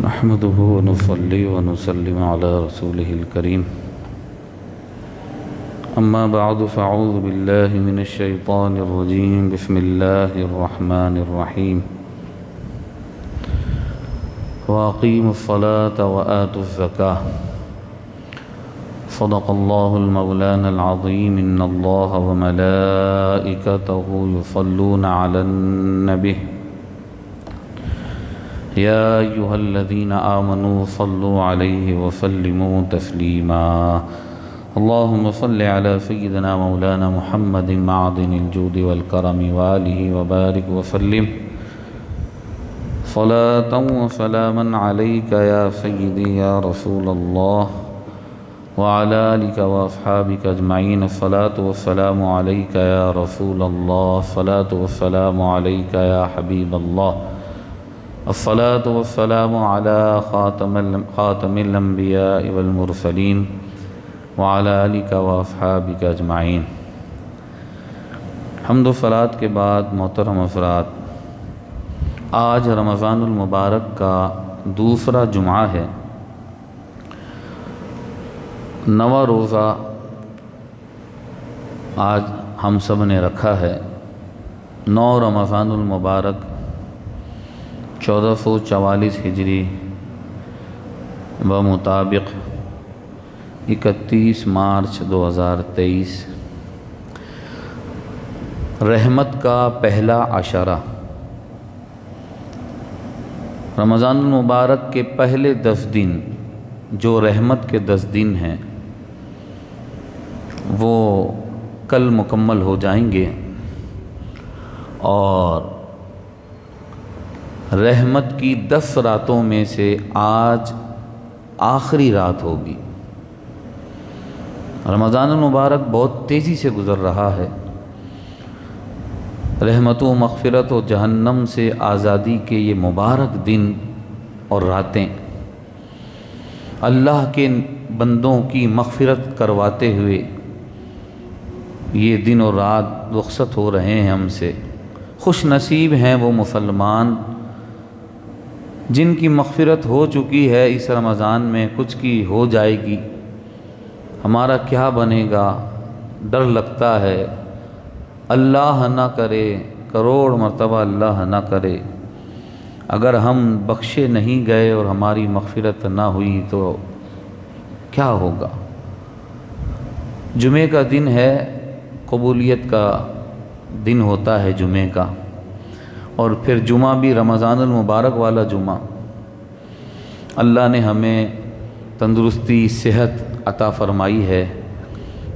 نحمده ونصلي ونسلم على رسوله الكريم أما بعد فأعوذ بالله من الشيطان الرجيم بسم الله الرحمن الرحيم وأقيموا الصلاة وآتوا الزكاة صدق الله المولانا العظيم إن الله وملائكته يصلون على النبي يا أيها الذين آمنوا صلوا عليه وسلموا تسليما اللهم صل على سيدنا مولانا محمد معدن الجود والكرم وآله وبارك وسلم صلاة وسلاما عليك يا سيدي يا رسول الله وعلى آلك وأصحابك أجمعين الصلاة والسلام عليك يا رسول الله الصلاة والسلام عليك يا حبيب الله الصلاة والسلام على خاتم الأنبياء والمرسلين وعلى آلك وأصحابك أجمعين۔ حمد و صلاۃ کے بعد محترم حضرات، آج رمضان المبارک کا دوسرا جمعہ ہے۔ 9واں روزہ آج ہم سب نے رکھا ہے۔ 9 رمضان المبارک 1444 ہجری بمطابق 31 مارچ 2023 رحمت کا پہلا عشرہ۔ رمضان المبارک کے پہلے 10 دن جو رحمت کے 10 دن ہیں وہ کل مکمل ہو جائیں گے، اور رحمت کی 10 راتوں میں سے آج آخری رات ہوگی۔ رمضان المبارک بہت تیزی سے گزر رہا ہے۔ رحمت و مغفرت و جہنم سے آزادی کے یہ مبارک دن اور راتیں اللہ کے بندوں کی مغفرت کرواتے ہوئے یہ دن اور رات رخصت ہو رہے ہیں ہم سے۔ خوش نصیب ہیں وہ مسلمان جن کی مغفرت ہو چکی ہے اس رمضان میں، کچھ کی ہو جائے گی، ہمارا کیا بنے گا، ڈر لگتا ہے۔ اللہ نہ کرے، کروڑ مرتبہ اللہ نہ کرے، اگر ہم بخشے نہیں گئے اور ہماری مغفرت نہ ہوئی تو کیا ہوگا۔ جمعے کا دن ہے، قبولیت کا دن ہوتا ہے جمعے کا، اور پھر جمعہ بھی رمضان المبارک والا جمعہ۔ اللہ نے ہمیں تندرستی صحت عطا فرمائی ہے،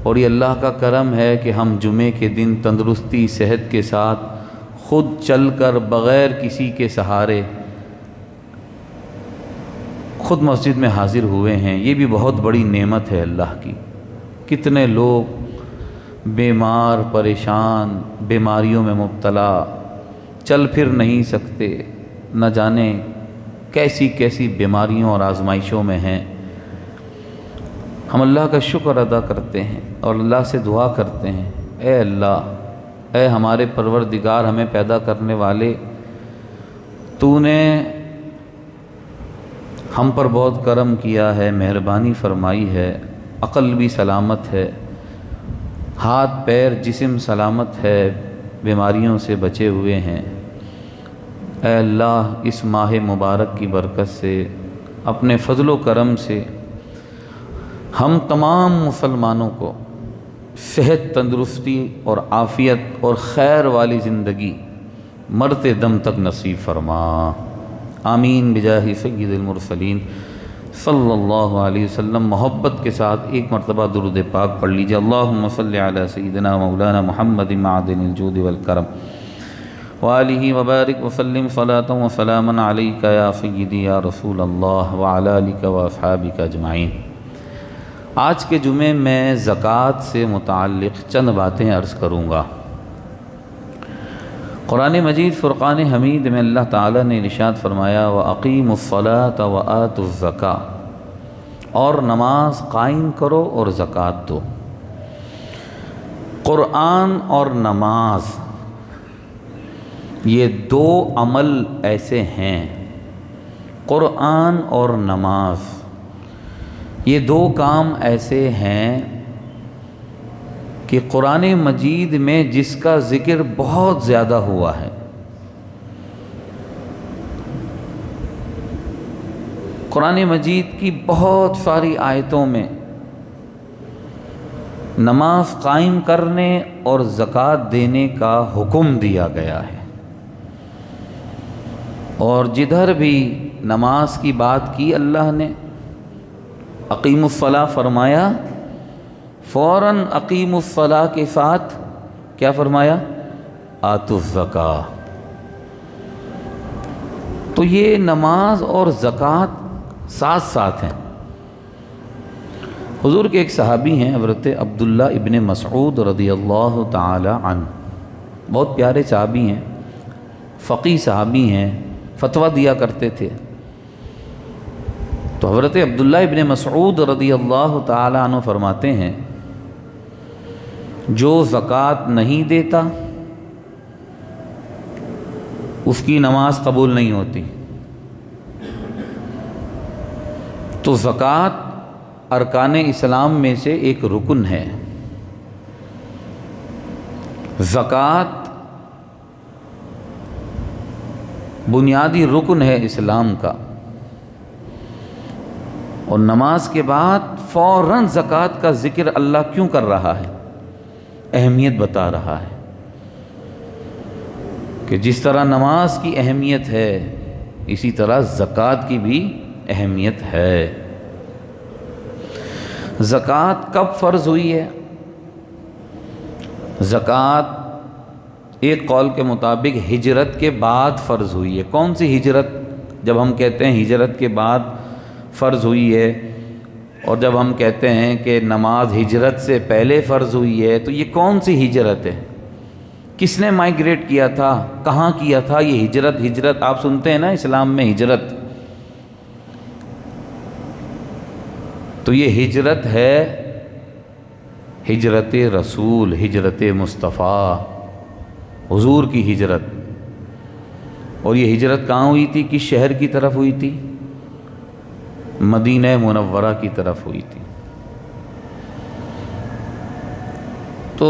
اور یہ اللہ کا کرم ہے کہ ہم جمعے کے دن تندرستی صحت کے ساتھ خود چل کر بغیر کسی کے سہارے خود مسجد میں حاضر ہوئے ہیں۔ یہ بھی بہت بڑی نعمت ہے اللہ کی۔ کتنے لوگ بیمار، پریشان، بیماریوں میں مبتلا، چل پھر نہیں سکتے، نہ جانے کیسی کیسی بیماریوں اور آزمائشوں میں ہیں۔ ہم اللہ کا شکر ادا کرتے ہیں اور اللہ سے دعا کرتے ہیں، اے اللہ، اے ہمارے پروردگار، ہمیں پیدا کرنے والے، تو نے ہم پر بہت کرم کیا ہے، مہربانی فرمائی ہے، عقل بھی سلامت ہے، ہاتھ پیر جسم سلامت ہے، بیماریوں سے بچے ہوئے ہیں۔ اے اللہ، اس ماہ مبارک کی برکت سے، اپنے فضل و کرم سے ہم تمام مسلمانوں کو صحت، تندرستی اور عافیت اور خیر والی زندگی مرتے دم تک نصیب فرما، آمین بجاہ سید المرسلین صلی اللہ علیہ وسلم۔ محبت کے ساتھ ایک مرتبہ درود پاک پڑھ لیجیے۔ اللہم صلی علی سیدنا مولانا محمد معدن الجود والکرم وآلہ وبارک وسلم صلاۃ وسلاما علیک یا سیدی یا رسول اللہ وعلی آلک واصحابک اجمعین۔ آج کے جمعے میں زکوٰۃ سے متعلق چند باتیں عرض کروں گا۔ قرآن مجید فرقان حمید میں اللہ تعالیٰ نے ارشاد فرمایا وَأَقِيمُوا الصَّلَاةَ وَآتُوا الزَّكَاةَ، اور نماز قائم کرو اور زکوٰۃ دو۔ قرآن اور نماز یہ دو عمل ایسے ہیں، قرآن اور نماز یہ دو کام ایسے ہیں کہ قرآن مجید میں جس کا ذکر بہت زیادہ ہوا ہے. قرآن مجید کی بہت ساری آیتوں میں نماز قائم کرنے اور زکوٰۃ دینے کا حکم دیا گیا ہے، اور جدھر بھی نماز کی بات کی اللہ نے اقیم الصلاۃ فرمایا، فوراً اقیم الصلاۃ کے ساتھ کیا فرمایا؟ آتوا الزکاۃ. تو یہ نماز اور زکوٰۃ ساتھ ساتھ ہیں. حضور کے ایک صحابی ہیں حضرت عبداللہ ابن مسعود رضی اللہ تعالی عنہ، بہت پیارے صحابی ہیں، فقیہ صحابی ہیں، فتویٰ دیا کرتے تھے. تو حضرت عبداللہ ابن مسعود رضی اللہ تعالی عنہ فرماتے ہیں جو زکوٰۃ نہیں دیتا اس کی نماز قبول نہیں ہوتی. تو زکوٰۃ ارکان اسلام میں سے ایک رکن ہے. زکوٰۃ بنیادی رکن ہے اسلام کا، اور نماز کے بعد فوراً زکوٰۃ کا ذکر اللہ کیوں کر رہا ہے؟ اہمیت بتا رہا ہے کہ جس طرح نماز کی اہمیت ہے اسی طرح زکوٰۃ کی بھی اہمیت ہے. زکوٰۃ کب فرض ہوئی ہے؟ زکوٰۃ ایک قول کے مطابق ہجرت کے بعد فرض ہوئی ہے. کون سی ہجرت؟ جب ہم کہتے ہیں ہجرت کے بعد فرض ہوئی ہے، اور جب ہم کہتے ہیں کہ نماز ہجرت سے پہلے فرض ہوئی ہے، تو یہ کون سی ہجرت ہے؟ کس نے مائیگریٹ کیا تھا؟ کہاں کیا تھا یہ ہجرت آپ سنتے ہیں نا اسلام میں ہجرت، تو یہ ہجرت ہے ہجرت رسول، ہجرت مصطفیٰ، حضور کی ہجرت. اور یہ ہجرت کہاں ہوئی تھی؟ کس شہر کی طرف ہوئی تھی؟ مدینہ منورہ کی طرف ہوئی تھی. تو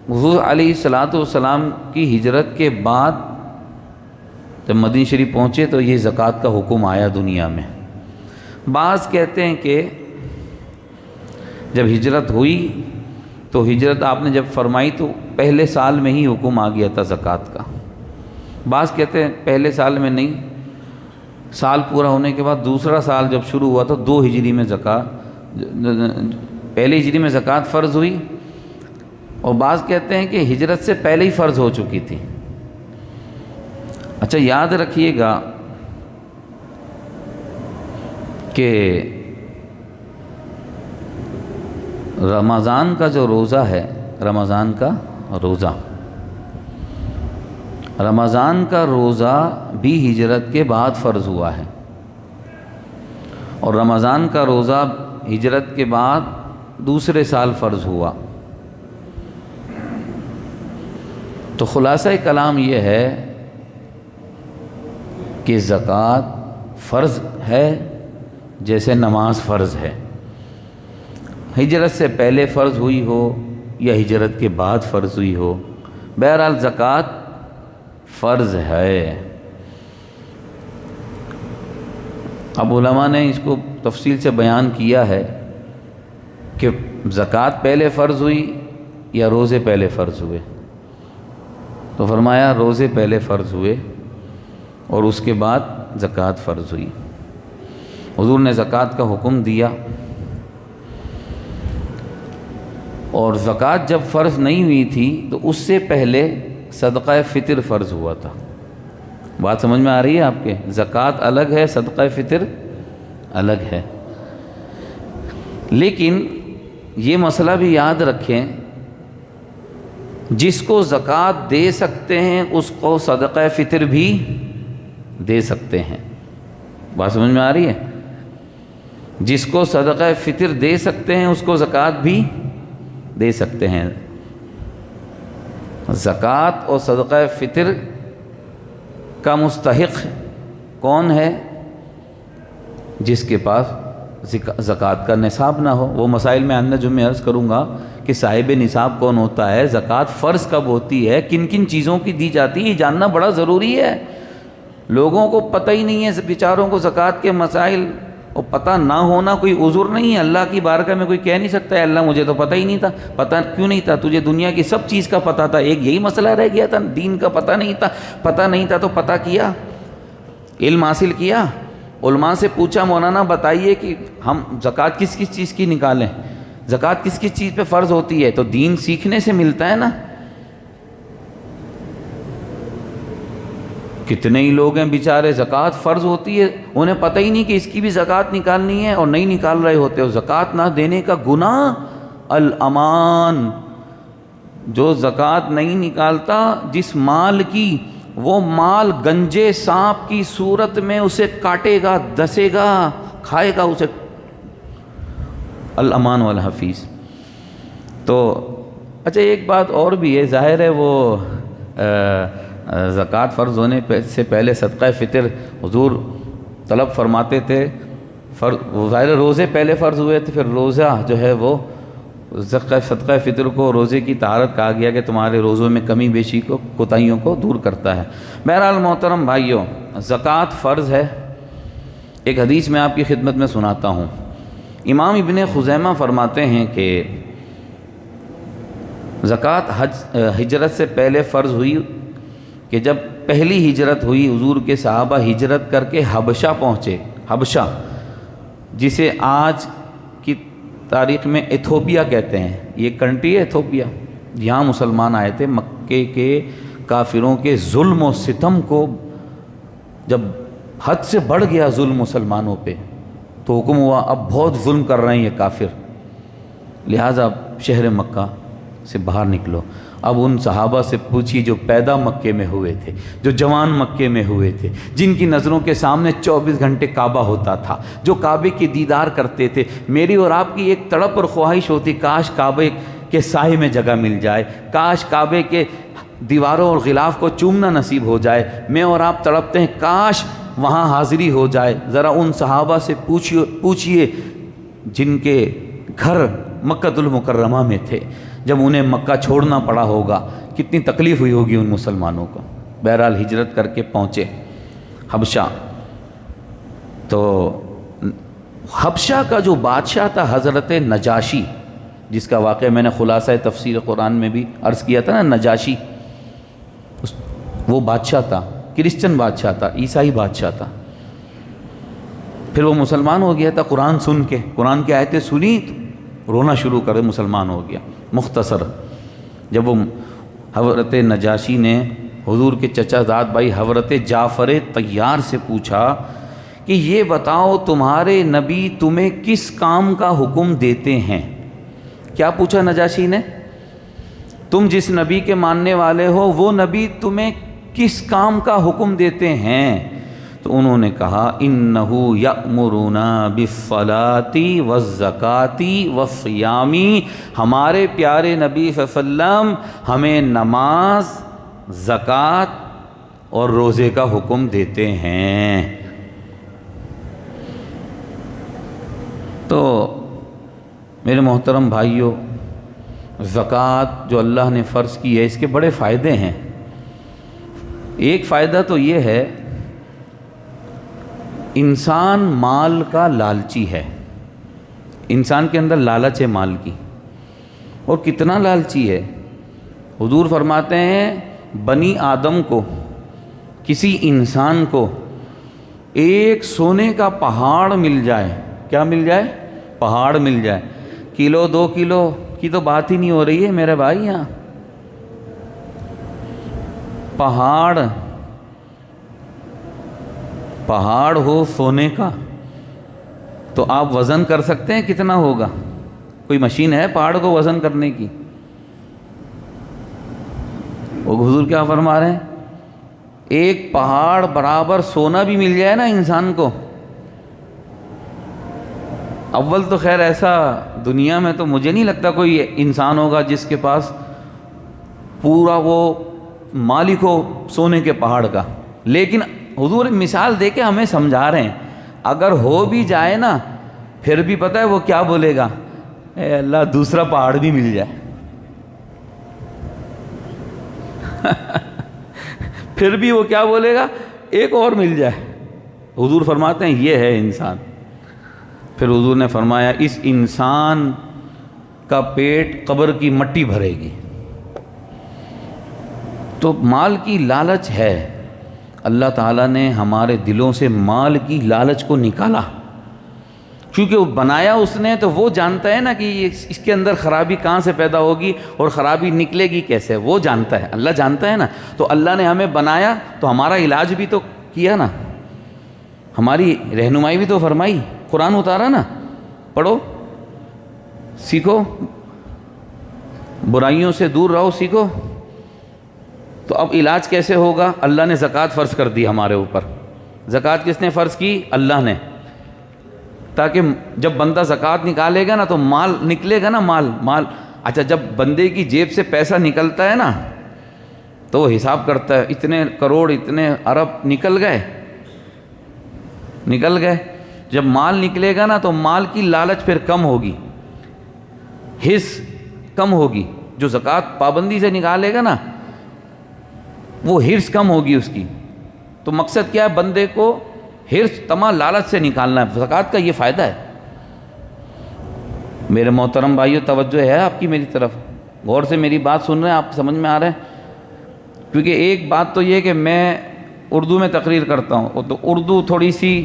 حضور علیہ الصلوۃ والسلام کی ہجرت کے بعد جب مدینہ شریف پہنچے تو یہ زکوٰۃ کا حکم آیا دنیا میں. بعض کہتے ہیں کہ جب ہجرت ہوئی تو ہجرت آپ نے جب فرمائی تو پہلے سال میں ہی حکم آ گیا تھا زکوٰۃ کا. بعض کہتے ہیں پہلے سال میں نہیں، سال پورا ہونے کے بعد دوسرا سال جب شروع ہوا تو 2 ہجری میں پہلی ہجری میں زکوٰۃ فرض ہوئی، اور بعض کہتے ہیں کہ ہجرت سے پہلے ہی فرض ہو چکی تھی. اچھا یاد رکھیے گا کہ رمضان کا جو روزہ ہے، رمضان کا روزہ بھی ہجرت کے بعد فرض ہوا ہے، اور رمضان کا روزہ ہجرت کے بعد دوسرے سال فرض ہوا. تو خلاصہ کلام یہ ہے کہ زکوٰۃ فرض ہے جیسے نماز فرض ہے، ہجرت سے پہلے فرض ہوئی ہو یا ہجرت کے بعد فرض ہوئی ہو، بہرحال زکوٰۃ فرض ہے. اب علماء نے اس کو تفصیل سے بیان کیا ہے کہ زکوٰۃ پہلے فرض ہوئی یا روزے پہلے فرض ہوئے. تو فرمایا روزے پہلے فرض ہوئے اور اس کے بعد زکوٰۃ فرض ہوئی. حضور نے زکوٰۃ کا حکم دیا، اور زکوٰۃ جب فرض نہیں ہوئی تھی تو اس سے پہلے صدقہ فطر فرض ہوا تھا. بات سمجھ میں آ رہی ہے آپ کے؟ زکوٰۃ الگ ہے، صدقہ فطر الگ ہے. لیکن یہ مسئلہ بھی یاد رکھیں، جس کو زکوٰۃ دے سکتے ہیں اس کو صدقہ فطر بھی دے سکتے ہیں. بات سمجھ میں آ رہی ہے؟ جس کو صدقہ فطر دے سکتے ہیں اس کو زکوٰۃ بھی دے سکتے ہیں. زکوٰۃ اور صدقہ فطر کا مستحق کون ہے؟ جس کے پاس زکوٰۃ کا نصاب نہ ہو۔ وہ مسائل میں آئندہ جو میں عرض کروں گا کہ صاحب نصاب کون ہوتا ہے، زکوٰۃ فرض کب ہوتی ہے، کن کن چیزوں کی دی جاتی ہے، یہ جاننا بڑا ضروری ہے۔ لوگوں کو پتہ ہی نہیں ہے بیچاروں کو زکوٰۃ کے مسائل، اور پتہ نہ ہونا کوئی عذر نہیں ہے۔ اللہ کی بارگاہ میں کوئی کہہ نہیں سکتا ہے اللہ مجھے تو پتہ ہی نہیں تھا۔ پتہ کیوں نہیں تھا؟ تجھے دنیا کی سب چیز کا پتہ تھا، ایک یہی مسئلہ رہ گیا تھا دین کا پتہ نہیں تھا۔ پتہ نہیں تھا تو پتہ کیا، علم حاصل کیا، علماء سے پوچھا مولانا بتائیے کہ ہم زکوٰۃ کس کس چیز کی نکالیں، زکوٰۃ کس کس چیز پہ فرض ہوتی ہے؟ تو دین سیکھنے سے ملتا ہے نا۔ کتنے ہی لوگ ہیں بیچارے زکوٰۃ فرض ہوتی ہے انہیں پتہ ہی نہیں کہ اس کی بھی زکوٰۃ نکالنی ہے اور نہیں نکال رہے ہوتے، اور زکوٰۃ نہ دینے کا گناہ الامان۔ جو زکوٰۃ نہیں نکالتا، جس مال کی وہ مال گنجے سانپ کی صورت میں اسے کاٹے گا، دسے گا، کھائے گا اسے، الامان والحفیظ۔ تو اچھا ایک بات اور بھی ہے، ظاہر ہے وہ زکوٰۃ فرض ہونے سے پہلے صدقہ فطر حضور طلب فرماتے تھے، ظاہر روزے پہلے فرض ہوئے تھے، پھر روزہ جو ہے وہ صدقہ فطر کو روزے کی طہارت کہا گیا کہ تمہارے روزوں میں کمی بیشی کو، کوتاہیوں کو دور کرتا ہے۔ بہرحال محترم بھائیوں، زکوٰۃ فرض ہے۔ ایک حدیث میں آپ کی خدمت میں سناتا ہوں۔ امام ابن خزیمہ فرماتے ہیں کہ زکوٰۃ ہجرت سے پہلے فرض ہوئی کہ جب پہلی ہجرت ہوئی، حضور کے صحابہ ہجرت کر کے حبشہ پہنچے۔ حبشہ جسے آج کی تاریخ میں ایتھوپیا کہتے ہیں، یہ کنٹری ہے ایتھوپیا۔ یہاں مسلمان آئے تھے، مکے کے کافروں کے ظلم و ستم کو جب حد سے بڑھ گیا ظلم مسلمانوں پہ، تو حکم ہوا اب بہت ظلم کر رہے ہیں یہ کافر، لہٰذا شہر مکہ سے باہر نکلو۔ اب ان صحابہ سے پوچھی جو پیدا مکے میں ہوئے تھے، جو جوان مکے میں ہوئے تھے، جن کی نظروں کے سامنے 24 گھنٹے کعبہ ہوتا تھا، جو کعبے کی دیدار کرتے تھے۔ میری اور آپ کی ایک تڑپ اور خواہش ہوتی، کاش کعبے کے سائے میں جگہ مل جائے، کاش کعبے کے دیواروں اور غلاف کو چومنا نصیب ہو جائے۔ میں اور آپ تڑپتے ہیں کاش وہاں حاضری ہو جائے۔ ذرا ان صحابہ سے پوچھئے جن کے گھر مکہ المکرمہ میں تھے، جب انہیں مکہ چھوڑنا پڑا ہوگا کتنی تکلیف ہوئی ہوگی ان مسلمانوں کو۔ بہرحال ہجرت کر کے پہنچے حبشہ۔ تو حبشہ کا جو بادشاہ تھا حضرت نجاشی، جس کا واقعہ میں نے خلاصہ تفسیر قرآن میں بھی عرض کیا تھا نا، نجاشی وہ بادشاہ تھا، کرسچن بادشاہ تھا، عیسائی بادشاہ تھا۔ پھر وہ مسلمان ہو گیا تھا قرآن سن کے، قرآن کی آیتیں سنی تو رونا شروع کرے، مسلمان ہو گیا۔ مختصر جب وہ حضرت نجاشی نے حضور کے چچا زاد بھائی حضرت جعفر طیار سے پوچھا کہ یہ بتاؤ تمہارے نبی تمہیں کس کام کا حکم دیتے ہیں؟ کیا پوچھا نجاشی نے؟ تم جس نبی کے ماننے والے ہو وہ نبی تمہیں کس کام کا حکم دیتے ہیں؟ تو انہوں نے کہا انہ یأمرنا بالصلاۃ والزکاۃ والصیام، ہمارے پیارے نبی صلی اللہ علیہ وسلم ہمیں نماز، زکوٰۃ اور روزے کا حکم دیتے ہیں۔ تو میرے محترم بھائیوں، زکوٰۃ جو اللہ نے فرض کی ہے اس کے بڑے فائدے ہیں۔ ایک فائدہ تو یہ ہے، انسان مال کا لالچی ہے، انسان کے اندر لالچ ہے مال کی، اور کتنا لالچی ہے۔ حضور فرماتے ہیں بنی آدم کو، کسی انسان کو ایک سونے کا پہاڑ مل جائے، کیا مل جائے؟ پہاڑ مل جائے، کلو 2 کلو کی تو بات ہی نہیں ہو رہی ہے میرے بھائی، یہاں پہاڑ ہو سونے کا، تو آپ وزن کر سکتے ہیں کتنا ہوگا؟ کوئی مشین ہے پہاڑ کو وزن کرنے کی؟ وہ حضور کیا فرما رہے ہیں؟ ایک پہاڑ برابر سونا بھی مل جائے نا انسان کو، اول تو خیر ایسا دنیا میں تو مجھے نہیں لگتا کوئی انسان ہوگا جس کے پاس پورا وہ مالک ہو سونے کے پہاڑ کا، لیکن حضور مثال دے کے ہمیں سمجھا رہے ہیں، اگر ہو بھی جائے نا پھر بھی پتہ ہے وہ کیا بولے گا، اے اللہ دوسرا پہاڑ بھی مل جائے پھر بھی وہ کیا بولے گا، ایک اور مل جائے۔ حضور فرماتے ہیں یہ ہے انسان۔ پھر حضور نے فرمایا اس انسان کا پیٹ قبر کی مٹی بھرے گی۔ تو مال کی لالچ ہے، اللہ تعالیٰ نے ہمارے دلوں سے مال کی لالچ کو نکالا، کیونکہ وہ بنایا اس نے تو وہ جانتا ہے نا کہ اس کے اندر خرابی کہاں سے پیدا ہوگی اور خرابی نکلے گی کیسے، وہ جانتا ہے، اللہ جانتا ہے نا۔ تو اللہ نے ہمیں بنایا تو ہمارا علاج بھی تو کیا نا، ہماری رہنمائی بھی تو فرمائی، قرآن اتارا نا، پڑھو سیکھو، برائیوں سے دور رہو سیکھو۔ تو اب علاج کیسے ہوگا؟ اللہ نے زکوٰۃ فرض کر دی ہمارے اوپر۔ زکوٰۃ کس نے فرض کی؟ اللہ نے، تاکہ جب بندہ زکوٰۃ نکالے گا نا تو مال نکلے گا نا، مال اچھا جب بندے کی جیب سے پیسہ نکلتا ہے نا تو وہ حساب کرتا ہے، اتنے کروڑ اتنے ارب نکل گئے۔ جب مال نکلے گا نا تو مال کی لالچ پھر کم ہوگی، حرص کم ہوگی۔ جو زکوٰۃ پابندی سے نکالے گا نا وہ حرص کم ہوگی اس کی۔ تو مقصد کیا ہے؟ بندے کو حرص طمع لالچ سے نکالنا ہے، زکوٰۃ کا یہ فائدہ ہے۔ میرے محترم بھائیو توجہ ہے آپ کی میری طرف، غور سے میری بات سن رہے ہیں آپ، سمجھ میں آ رہا ہے؟ کیونکہ ایک بات تو یہ کہ میں اردو میں تقریر کرتا ہوں تو اردو تھوڑی سی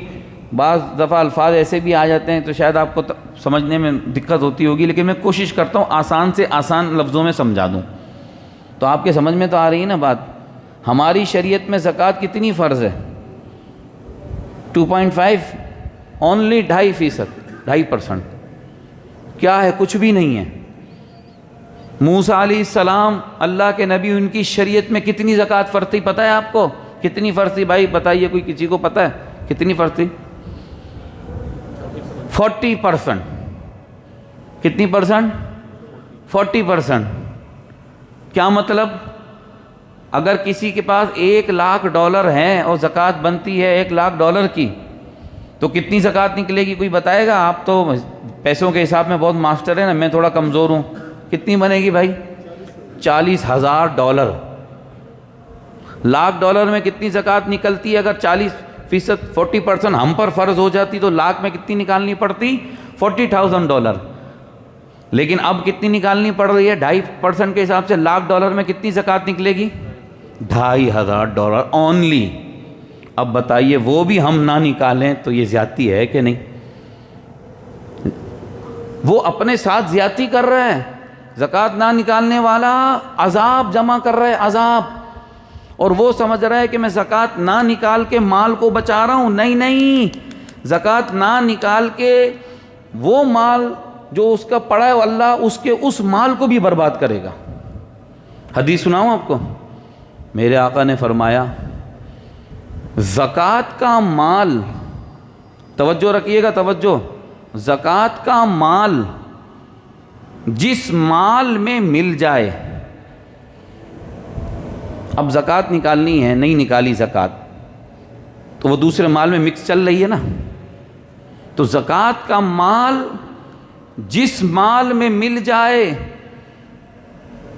بعض دفعہ الفاظ ایسے بھی آ جاتے ہیں تو شاید آپ کو سمجھنے میں دقت ہوتی ہوگی، لیکن میں کوشش کرتا ہوں آسان سے آسان لفظوں میں سمجھا دوں۔ تو آپ کے سمجھ میں تو آ رہی ہے نا بات؟ ہماری شریعت میں زکوٰۃ کتنی فرض ہے؟ 2.5 اونلی 2.5%، 2.5%۔ کیا ہے؟ کچھ بھی نہیں ہے۔ موسیٰ علیہ السلام اللہ کے نبی، ان کی شریعت میں کتنی زکوٰۃ فرض تھی پتہ ہے آپ کو؟ کتنی فرض تھی بھائی بتائیے، کوئی کسی کو پتہ ہے کتنی فرض تھی؟ 40%۔ کتنی پرسنٹ؟ 40%۔ کیا مطلب؟ اگر کسی کے پاس $1,00,000 ہیں اور زکوٰۃ بنتی ہے $1,00,000 کی تو کتنی زکوٰۃ نکلے گی؟ کوئی بتائے گا؟ آپ تو پیسوں کے حساب میں بہت ماسٹر ہیں نا، میں تھوڑا کمزور ہوں۔ کتنی بنے گی بھائی؟ $40,000۔ $1,00,000 میں کتنی زکوٰۃ نکلتی ہے؟ اگر 40% 40% ہم پر فرض ہو جاتی تو لاکھ میں کتنی نکالنی پڑتی؟ $40,000۔ لیکن اب کتنی نکالنی پڑ رہی ہے؟ 2.5% کے حساب سے $1,00,000 میں کتنی زکوٰۃ نکلے گی؟ $2,500 اونلی۔ اب بتائیے وہ بھی ہم نہ نکالیں تو یہ زیادتی ہے کہ نہیں؟ وہ اپنے ساتھ زیادتی کر رہا ہے، زکوٰۃ نہ نکالنے والا عذاب جمع کر رہا ہے، عذاب، اور وہ سمجھ رہا ہے کہ میں زکوٰۃ نہ نکال کے مال کو بچا رہا ہوں۔ نہیں، زکوٰۃ نہ نکال کے وہ مال جو اس کا پڑا ہے اللہ اس مال کو بھی برباد کرے گا۔ حدیث سناؤں آپ کو؟ میرے آقا نے فرمایا زکوٰۃ کا مال، توجہ رکھیے گا توجہ، زکوٰۃ کا مال جس مال میں مل جائے، اب زکوٰۃ نکالنی ہے، نہیں نکالی زکوٰۃ تو وہ دوسرے مال میں مکس چل رہی ہے نا، تو زکوٰۃ کا مال جس مال میں مل جائے،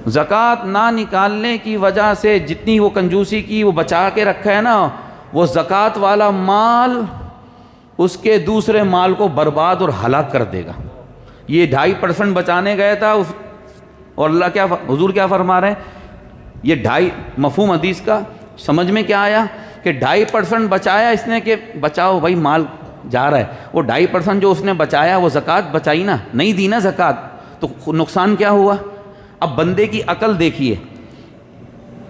زکوٰۃ نہ نکالنے کی وجہ سے جتنی وہ کنجوسی کی وہ بچا کے رکھا ہے نا، وہ زکوٰۃ والا مال اس کے دوسرے مال کو برباد اور ہلاک کر دے گا۔ یہ 2.5% بچانے گیا تھا اور اللہ کیا حضور کیا فرما رہے ہیں؟ یہ 2.5 مفہوم حدیث کا سمجھ میں کیا آیا کہ 2.5% بچایا اس نے کہ بچاؤ بھائی مال جا رہا ہے، وہ 2.5% جو اس نے بچایا وہ زکوٰۃ بچائی نا، نہیں دی نا زکوٰۃ، تو نقصان کیا ہوا؟ اب بندے کی عقل دیکھیے،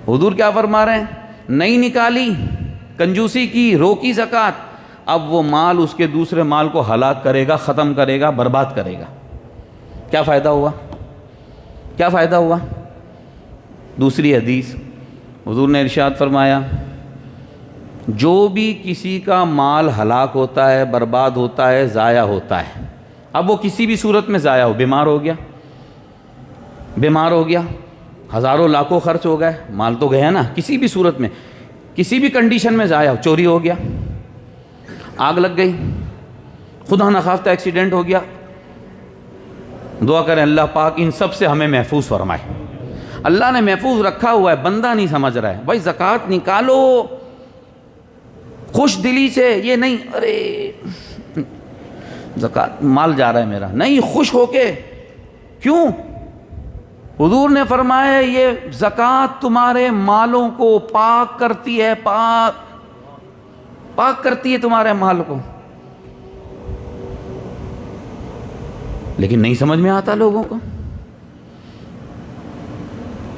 حضور کیا فرما رہے ہیں؟ نہیں نکالی، کنجوسی کی، روکی زکوٰۃ، اب وہ مال اس کے دوسرے مال کو ہلاک کرے گا، ختم کرے گا، برباد کرے گا۔ کیا فائدہ ہوا؟ کیا فائدہ ہوا؟ دوسری حدیث حضور نے ارشاد فرمایا جو بھی کسی کا مال ہلاک ہوتا ہے، برباد ہوتا ہے، ضائع ہوتا ہے، اب وہ کسی بھی صورت میں ضائع ہو، بیمار ہو گیا، ہزاروں لاکھوں خرچ ہو گئے، مال تو گیا نا، کسی بھی صورت میں، کسی بھی کنڈیشن میں ضائع ہو، چوری ہو گیا، آگ لگ گئی، خدا نخواستہ ایکسیڈنٹ ہو گیا، دعا کریں اللہ پاک ان سب سے ہمیں محفوظ فرمائے۔ اللہ نے محفوظ رکھا ہوا ہے، بندہ نہیں سمجھ رہا ہے۔ بھائی زکوٰۃ نکالو خوش دلی سے، یہ نہیں ارے زکوٰۃ مال جا رہا ہے میرا، نہیں، خوش ہو کے۔ کیوں؟ حضور نے فرمایا یہ زکوٰۃ تمہارے مالوں کو پاک کرتی ہے، پاک کرتی ہے تمہارے مال کو۔ لیکن نہیں سمجھ میں آتا لوگوں کو۔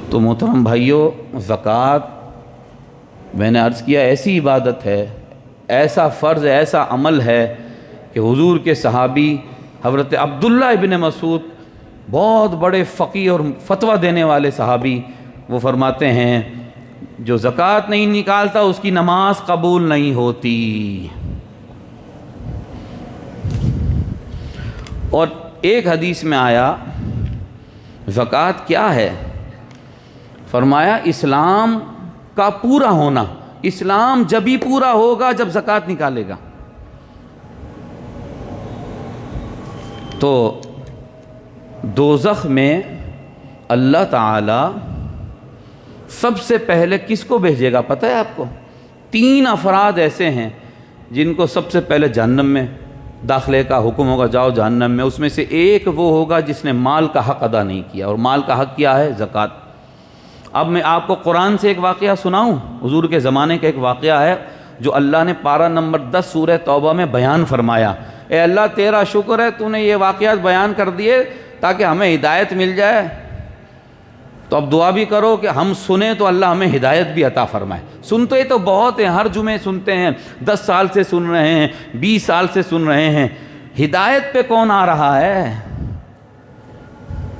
تو محترم بھائیوں، زکوٰۃ میں نے عرض کیا ایسی عبادت ہے، ایسا فرض، ایسا عمل ہے کہ حضور کے صحابی حضرت عبداللہ ابن مسعود، بہت بڑے فقیہ اور فتویٰ دینے والے صحابی، وہ فرماتے ہیں جو زکوٰۃ نہیں نکالتا اس کی نماز قبول نہیں ہوتی۔ اور ایک حدیث میں آیا زکوٰۃ کیا ہے؟ فرمایا اسلام کا پورا ہونا۔ اسلام جب ہی پورا ہوگا جب زکوٰۃ نکالے گا۔ تو دوزخ میں اللہ تعالی سب سے پہلے کس کو بھیجے گا پتہ ہے آپ کو؟ 3 افراد ایسے ہیں جن کو سب سے پہلے جہنم میں داخلے کا حکم ہوگا، جاؤ جہنم میں۔ اس میں سے ایک وہ ہوگا جس نے مال کا حق ادا نہیں کیا، اور مال کا حق کیا ہے؟ زکوٰۃ۔ اب میں آپ کو قرآن سے ایک واقعہ سناؤں، حضور کے زمانے کا ایک واقعہ ہے جو اللہ نے پارہ نمبر 10 سورہ توبہ میں بیان فرمایا۔ اے اللہ تیرا شکر ہے تو نے یہ واقعات بیان کر دیے تاکہ ہمیں ہدایت مل جائے۔ تو اب دعا بھی کرو کہ ہم سنیں تو اللہ ہمیں ہدایت بھی عطا فرمائے۔ سنتے تو بہت ہیں، ہر جمعے سنتے ہیں، 10 سال سے سن رہے ہیں، 20 سال سے سن رہے ہیں، ہدایت پہ کون آ رہا ہے؟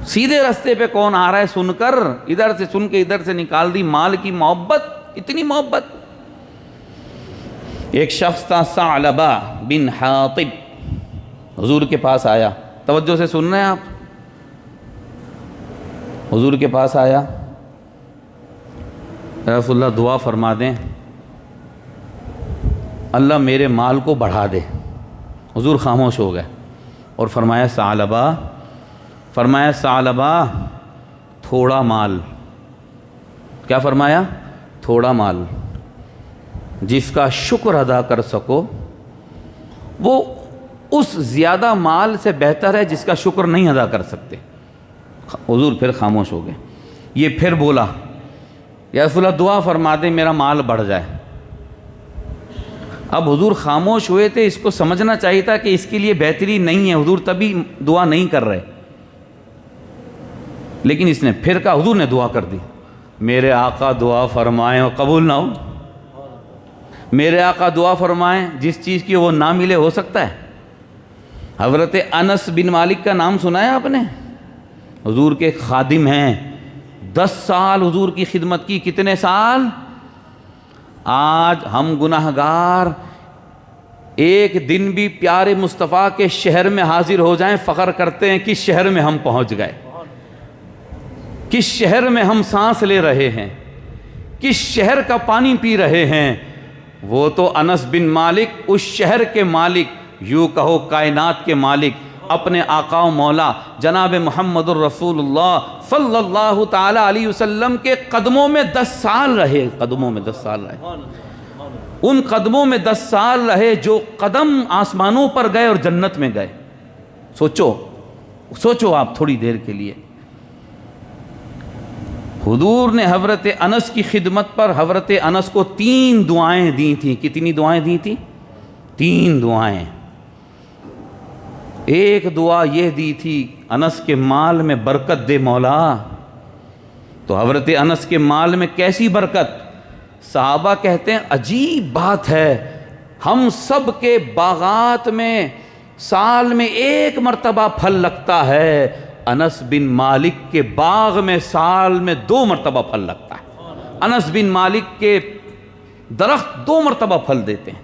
سیدھے رستے پہ کون آ رہا ہے؟ سن کر ادھر سے سن کے ادھر سے نکال دی۔ مال کی محبت، اتنی محبت۔ ایک شخص تھا ثعلبہ بن حاطب، حضور کے پاس آیا، توجہ سے سن رہے ہیں آپ؟ حضور کے پاس آیا، رسول اللہ دعا فرما دیں اللہ میرے مال کو بڑھا دے۔ حضور خاموش ہو گئے اور فرمایا ثعلبہ تھوڑا مال۔ کیا فرمایا؟ تھوڑا مال۔ جس کا شکر ادا کر سکو وہ اس زیادہ مال سے بہتر ہے جس کا شکر نہیں ادا کر سکتے۔ حضور پھر خاموش ہو گئے۔ یہ پھر بولا یا رسول اللہ دعا فرما دیں میرا مال بڑھ جائے۔ اب حضور خاموش ہوئے تھے، اس کو سمجھنا چاہیے تھا کہ اس کے لیے بہتری نہیں ہے، حضور تبھی دعا نہیں کر رہے، لیکن اس نے پھر کہا، حضور نے دعا کر دی، میرے آقا دعا فرمائیں اور قبول نہ ہو، میرے آقا دعا فرمائیں جس چیز کی وہ نہ ملے، ہو سکتا ہے؟ حضرت انس بن مالک کا نام سنا ہے آپ نے؟ حضور کے خادم ہیں، 10 سال حضور کی خدمت کی۔ کتنے سال؟ آج ہم گناہگار ایک دن بھی پیارے مصطفیٰ کے شہر میں حاضر ہو جائیں فخر کرتے ہیں کس شہر میں ہم پہنچ گئے، کس شہر میں ہم سانس لے رہے ہیں، کس شہر کا پانی پی رہے ہیں۔ وہ تو انس بن مالک اس شہر کے مالک، یوں کہو کائنات کے مالک، اپنے آقا و مولا جناب محمد الرسول اللہ صلی اللہ تعالی علیہ وسلم کے قدموں میں 10 سال رہے، قدموں میں 10 سال رہے، ان قدموں میں 10 سال رہے جو قدم آسمانوں پر گئے اور جنت میں گئے۔ سوچو آپ تھوڑی دیر کے لیے۔ حضور نے حضرت انس کی خدمت پر حضرت انس کو 3 دعائیں دی تھیں۔ کتنی دعائیں دی تھیں؟ 3 دعائیں۔ ایک دعا یہ دی تھی انس کے مال میں برکت دے مولا۔ تو حضرت انس کے مال میں کیسی برکت؟ صحابہ کہتے ہیں عجیب بات ہے، ہم سب کے باغات میں سال میں 1 مرتبہ پھل لگتا ہے، انس بن مالک کے باغ میں سال میں 2 مرتبہ پھل لگتا ہے۔ انس بن مالک کے درخت 2 مرتبہ پھل دیتے ہیں۔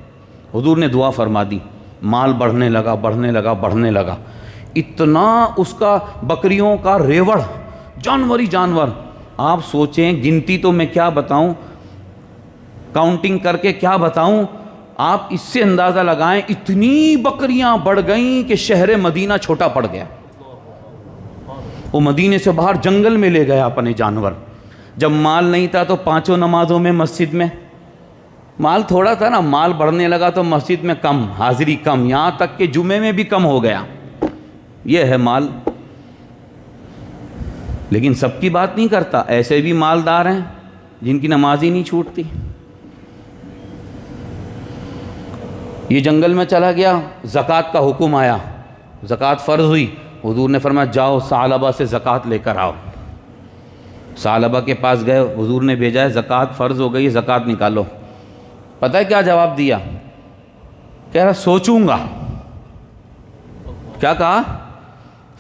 حضور نے دعا فرما دی، مال بڑھنے لگا بڑھنے لگا بڑھنے لگا، اتنا اس کا بکریوں کا ریوڑ، جانور ہی جانور۔ آپ سوچیں، گنتی تو میں کیا بتاؤں، کاؤنٹنگ کر کے کیا بتاؤں، آپ اس سے اندازہ لگائیں اتنی بکریاں بڑھ گئیں کہ شہر مدینہ چھوٹا پڑ گیا۔ وہ مدینے سے باہر جنگل میں لے گیا اپنے جانور۔ جب مال نہیں تھا تو 5 نمازوں میں مسجد میں، مال تھوڑا تھا نا، مال بڑھنے لگا تو مسجد میں کم، حاضری کم، یہاں تک کہ جمعے میں بھی کم ہو گیا۔ یہ ہے مال۔ لیکن سب کی بات نہیں کرتا، ایسے بھی مالدار ہیں جن کی نماز ہی نہیں چھوٹتی۔ یہ جنگل میں چلا گیا، زکوٰۃ کا حکم آیا، زکوٰۃ فرض ہوئی، حضور نے فرمایا جاؤ ثعلبہ سے زکوٰۃ لے کر آؤ۔ ثعلبہ کے پاس گئے، حضور نے بھیجا ہے زکوٰۃ فرض ہو گئی، زکوٰۃ نکالو۔ پتہ ہے کیا جواب دیا؟ کہہ رہا سوچوں گا۔ کیا کہا؟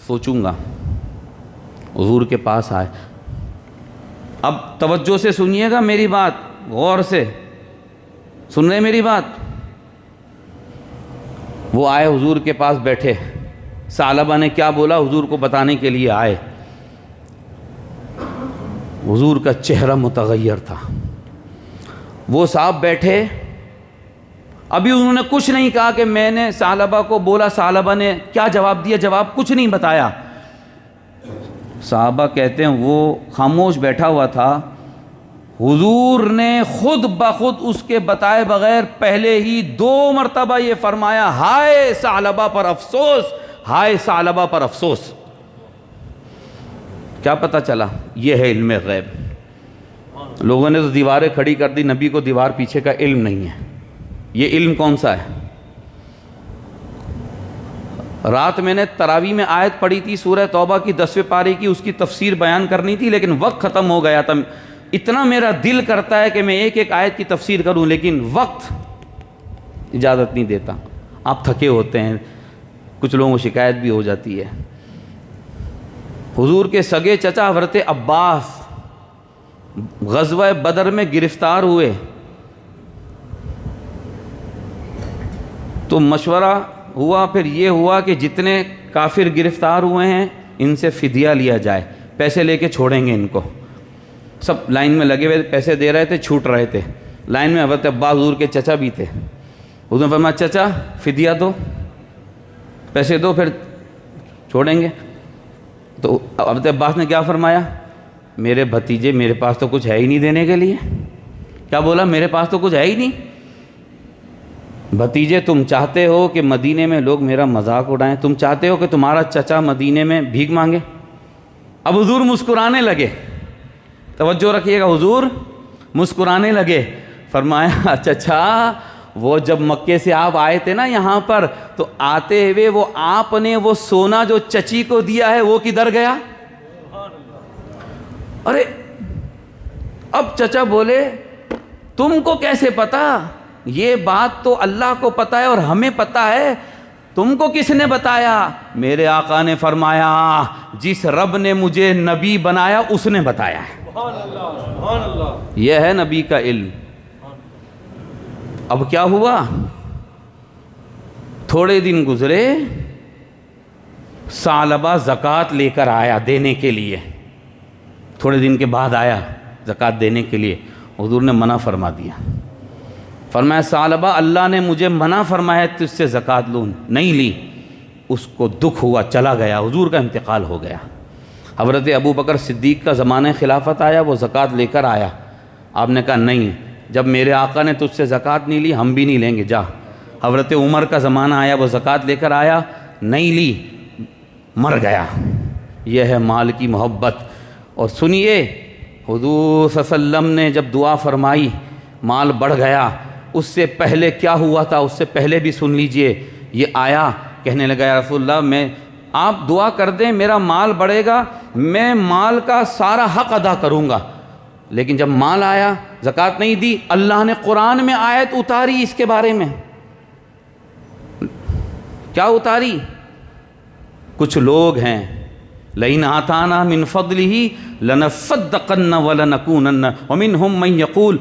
سوچوں گا۔ حضور کے پاس آئے۔ اب توجہ سے سنیے گا میری بات، غور سے سن رہے میری بات؟ وہ آئے حضور کے پاس بیٹھے، ثعلبہ نے کیا بولا حضور کو بتانے کے لیے آئے۔ حضور کا چہرہ متغیر تھا۔ وہ صاحب بیٹھے، ابھی انہوں نے کچھ نہیں کہا کہ میں نے ثعلبہ کو بولا، ثعلبہ نے کیا جواب دیا، جواب کچھ نہیں بتایا۔ صحابہ کہتے ہیں وہ خاموش بیٹھا ہوا تھا، حضور نے خود بخود اس کے بتائے بغیر پہلے ہی 2 مرتبہ یہ فرمایا، ہائے ثعلبہ پر افسوس، ہائے ثعلبہ پر افسوس۔ کیا پتہ چلا؟ یہ ہے علم غیب۔ لوگوں نے تو دیواریں کھڑی کر دی، نبی کو دیوار پیچھے کا علم نہیں ہے۔ یہ علم کون سا ہے؟ رات میں نے تراویح میں آیت پڑھی تھی سورہ توبہ کی 10ویں پارے کی، اس کی تفسیر بیان کرنی تھی لیکن وقت ختم ہو گیا تھا۔ اتنا میرا دل کرتا ہے کہ میں ایک ایک آیت کی تفسیر کروں لیکن وقت اجازت نہیں دیتا۔ آپ تھکے ہوتے ہیں، کچھ لوگوں کو شکایت بھی ہو جاتی ہے۔ حضور کے سگے چچا حضرت عباس غزوہ بدر میں گرفتار ہوئے تو مشورہ ہوا، پھر یہ ہوا کہ جتنے کافر گرفتار ہوئے ہیں ان سے فدیہ لیا جائے، پیسے لے کے چھوڑیں گے ان کو۔ سب لائن میں لگے ہوئے پیسے دے رہے تھے، چھوٹ رہے تھے۔ لائن میں حضرت عباس حضور کے چچا بھی تھے۔ حضور نے فرمایا چچا فدیہ دو، پیسے دو پھر چھوڑیں گے۔ تو حضرت عباس نے کیا فرمایا؟ میرے بھتیجے میرے پاس تو کچھ ہے ہی نہیں دینے کے لیے۔ کیا بولا؟ میرے پاس تو کچھ ہے ہی نہیں۔ بھتیجے تم چاہتے ہو کہ مدینے میں لوگ میرا مذاق اڑائیں، تم چاہتے ہو کہ تمہارا چچا مدینے میں بھیک مانگے؟ اب حضور مسکرانے لگے، توجہ رکھیے گا، حضور مسکرانے لگے۔ فرمایا چچا وہ جب مکے سے آپ آئے تھے نا یہاں پر، تو آتے ہوئے وہ آپ نے وہ سونا جو چچی کو دیا ہے وہ کدھر گیا؟ ارے اب چچا بولے تم کو کیسے پتا؟ یہ بات تو اللہ کو پتا ہے اور ہمیں پتا ہے، تم کو کس نے بتایا؟ میرے آقا نے فرمایا جس رب نے مجھے نبی بنایا اس نے بتایا ہے۔ سبحان اللہ، یہ ہے نبی کا علم۔ اب کیا ہوا؟ تھوڑے دن گزرے، ثعلبہ زکوٰۃ لے کر آیا دینے کے لیے۔ تھوڑے دن کے بعد آیا زکوٰۃ دینے کے لیے، حضور نے منع فرما دیا۔ فرمایا ثعلبہ اللہ نے مجھے منع فرمایا تجھ سے زکوٰۃ لوں، نہیں لی۔ اس کو دکھ ہوا، چلا گیا، حضور کا انتقال ہو گیا۔ حضرت ابو بکر صدیق کا زمانہ خلافت آیا، وہ زکوٰۃ لے کر آیا۔ آپ نے کہا نہیں، جب میرے آقا نے تجھ سے زکوٰۃ نہیں لی ہم بھی نہیں لیں گے، جا۔ حضرت عمر کا زمانہ آیا، وہ زکوٰۃ لے کر آیا، نہیں لی، مر گیا۔ یہ ہے مال کی محبت۔ اور سنیے حضور صلی اللہ علیہ وسلم نے جب دعا فرمائی مال بڑھ گیا، اس سے پہلے کیا ہوا تھا اس سے پہلے بھی سن لیجئے۔ یہ آیا، کہنے لگا یا رسول اللہ آپ دعا کر دیں میرا مال بڑھے گا، میں مال کا سارا حق ادا کروں گا۔ لیکن جب مال آیا زکوٰۃ نہیں دی، اللہ نے قرآن میں آیت اتاری اس کے بارے میں۔ کیا اتاری؟ کچھ لوگ ہیں لئن آتانا من فضلہ لنصدقن ولنکونن ومنہم من یقول،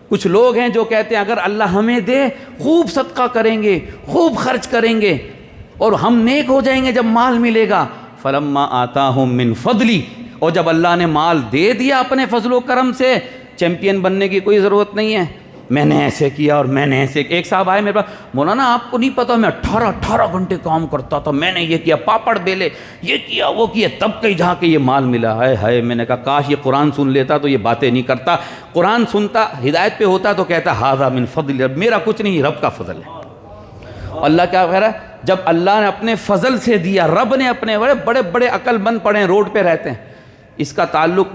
کچھ لوگ ہیں جو کہتے ہیں اگر اللہ ہمیں دے خوب صدقہ کریں گے، خوب خرچ کریں گے اور ہم نیک ہو جائیں گے جب مال ملے گا۔ فلما آتاہم من فضلی، اور جب اللہ نے مال دے دیا اپنے فضل و کرم سے، چیمپئن بننے کی کوئی ضرورت نہیں ہے، میں نے ایسے کیا اور میں نے ایسے. ایک صاحب آئے میرے پاس, مولانا آپ کو نہیں پتا میں 18 گھنٹے کام کرتا تھا, میں نے یہ کیا, پاپڑ بیلے, یہ کیا وہ کیا, تب کہیں جا کے یہ مال ملا. ہے میں نے کہا کاش یہ قرآن سن لیتا تو یہ باتیں نہیں کرتا. قرآن سنتا, ہدایت پہ ہوتا تو کہتا ھذا من فضل رب, میرا کچھ نہیں, رب کا فضل ہے. اللہ کیا کہہ رہا ہے, جب اللہ نے اپنے فضل سے دیا, رب نے اپنے بڑے بڑے عقل مند پڑے ہیں, روڈ پہ رہتے ہیں, اس کا تعلق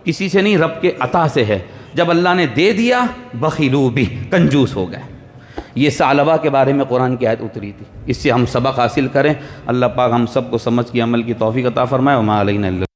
کسی سے نہیں, رب کے عطا سے ہے. جب اللہ نے دے دیا بخیلوا بہ, کنجوس ہو گئے. یہ ثعلبہ کے بارے میں قرآن کی آیت اتری تھی, اس سے ہم سبق حاصل کریں. اللہ پاک ہم سب کو سمجھ کے عمل کی توفیق عطا فرمائے. وما علینا الا